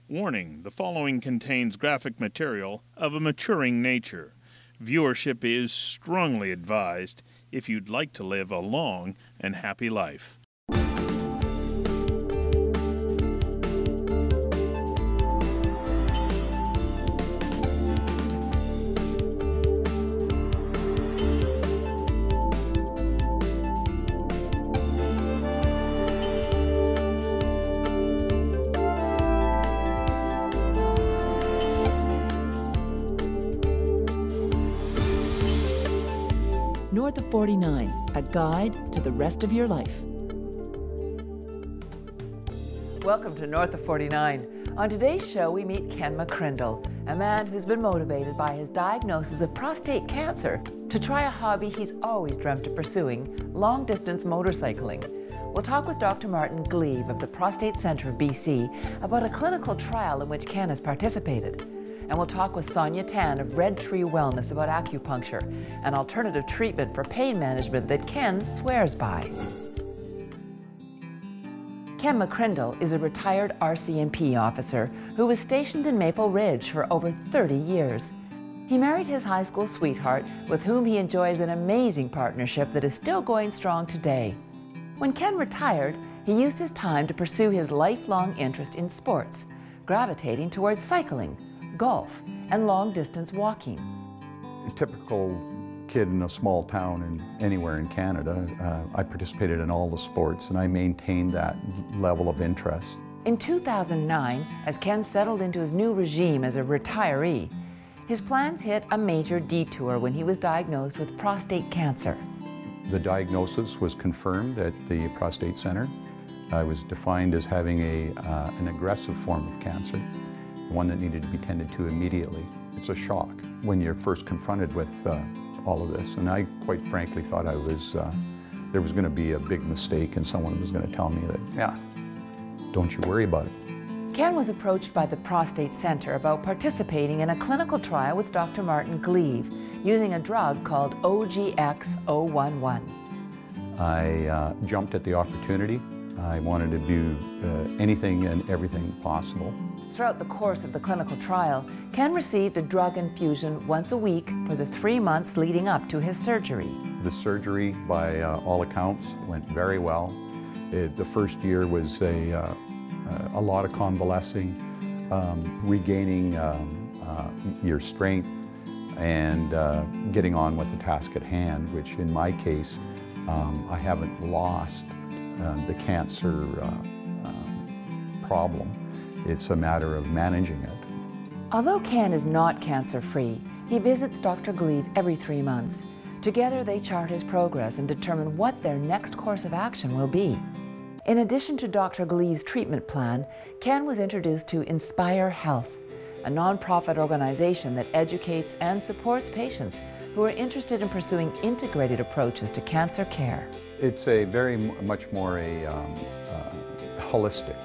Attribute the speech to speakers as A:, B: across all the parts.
A: Warning, the following contains graphic material of a maturing nature. Viewership is strongly advised if you'd like to live a long and happy life.
B: North of 49, a guide to the rest of your life. Welcome to North of 49. On today's show, we meet Ken McCrindle, a man who's been motivated by his diagnosis of prostate cancer to try a hobby he's always dreamt of pursuing, long-distance motorcycling. We'll talk with Dr. Martin Gleave of the Prostate Centre of BC about a clinical trial in which Ken has participated. And we'll talk with Sonia Tan of Red Tree Wellness about acupuncture, an alternative treatment for pain management that Ken swears by. Ken McCrindle is a retired RCMP officer who was stationed in Maple Ridge for over 30 years. He married his high school sweetheart, with whom he enjoys an amazing partnership that is still going strong today. When Ken retired, he used his time to pursue his lifelong interest in sports, gravitating towards cycling, golf, and long-distance walking.
C: A typical kid in a small town anywhere in Canada, I participated in all the sports and I maintained that level of interest.
B: In 2009, as Ken settled into his new regime as a retiree, his plans hit a major detour when he was diagnosed with prostate cancer.
C: The diagnosis was confirmed at the prostate center. I was defined as having an aggressive form of cancer, one that needed to be tended to immediately. It's a shock when you're first confronted with all of this, and I quite frankly thought there was going to be a big mistake and someone was going to tell me that, yeah, don't you worry about it.
B: Ken was approached by the Prostate Centre about participating in a clinical trial with Dr. Martin Gleave using a drug called OGX-011.
C: I jumped at the opportunity. I wanted to do anything and everything possible.
B: Throughout the course of the clinical trial, Ken received a drug infusion once a week for the 3 months leading up to his surgery.
C: The surgery, by all accounts, went very well. The first year was a lot of convalescing, regaining your strength, and getting on with the task at hand, which in my case, I haven't lost the cancer problem. It's a matter of managing it.
B: Although Ken is not cancer-free, he visits Dr. Gleave every 3 months. Together they chart his progress and determine what their next course of action will be. In addition to Dr. Gleave's treatment plan, Ken was introduced to Inspire Health, a non-profit organization that educates and supports patients who are interested in pursuing integrated approaches to cancer care.
C: It's a very much more holistic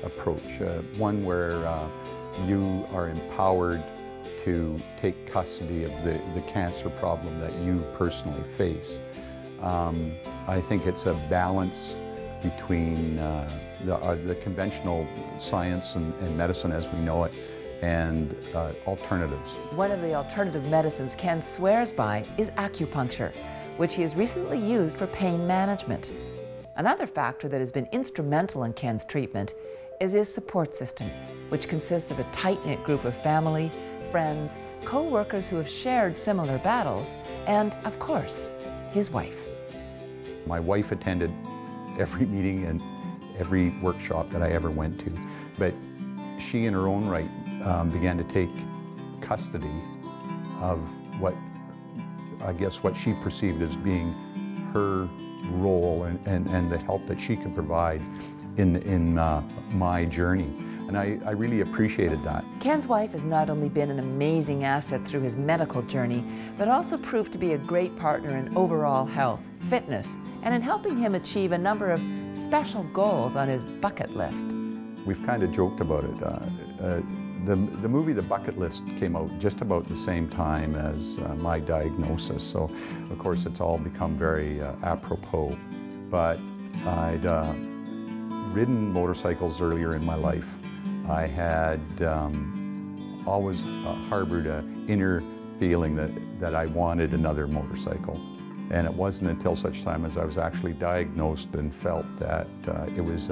C: approach, one where you are empowered to take custody of the cancer problem that you personally face. I think it's a balance between the conventional science and medicine as we know it, and alternatives.
B: One of the alternative medicines Ken swears by is acupuncture, which he has recently used for pain management. Another factor that has been instrumental in Ken's treatment is his support system, which consists of a tight-knit group of family, friends, co-workers who have shared similar battles, and, of course, his wife.
C: My wife attended every meeting and every workshop that I ever went to, but she in her own right began to take custody of what she perceived as being her role and the help that she could provide in my journey. And I really appreciated that.
B: Ken's wife has not only been an amazing asset through his medical journey, but also proved to be a great partner in overall health, fitness, and in helping him achieve a number of special goals on his bucket list.
C: We've kind of joked about it. The movie The Bucket List came out just about the same time as my diagnosis, so of course it's all become very apropos. But I'd ridden motorcycles earlier in my life. I had always harbored an inner feeling that I wanted another motorcycle. And it wasn't until such time as I was actually diagnosed and felt that it was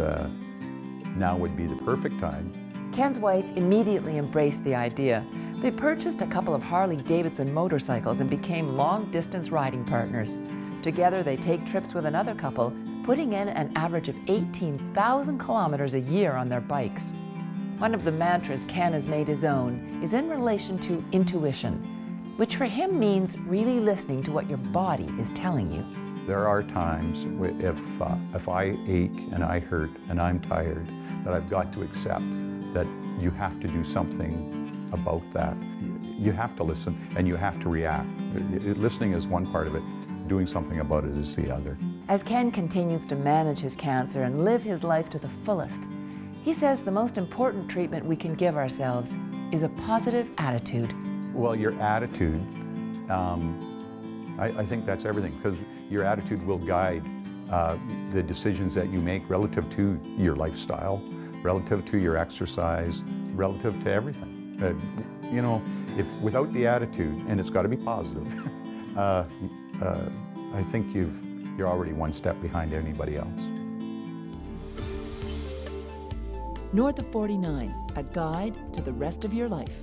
C: now would be the perfect time.
B: Ken's wife immediately embraced the idea. They purchased a couple of Harley-Davidson motorcycles and became long-distance riding partners. Together, they take trips with another couple, putting in an average of 18,000 kilometers a year on their bikes. One of the mantras Ken has made his own is in relation to intuition, which for him means really listening to what your body is telling you.
C: There are times if I ache and I hurt and I'm tired, that I've got to accept that you have to do something about that. You have to listen and you have to react. Listening is one part of it. Doing something about it is the other.
B: As Ken continues to manage his cancer and live his life to the fullest, he says the most important treatment we can give ourselves is a positive attitude.
C: Well, your attitude, I think that's everything, because your attitude will guide the decisions that you make relative to your lifestyle, relative to your exercise, relative to everything. You know, if without the attitude, and it's got to be positive, I think you're already one step behind anybody else.
D: North of 49, a guide to the rest of your life.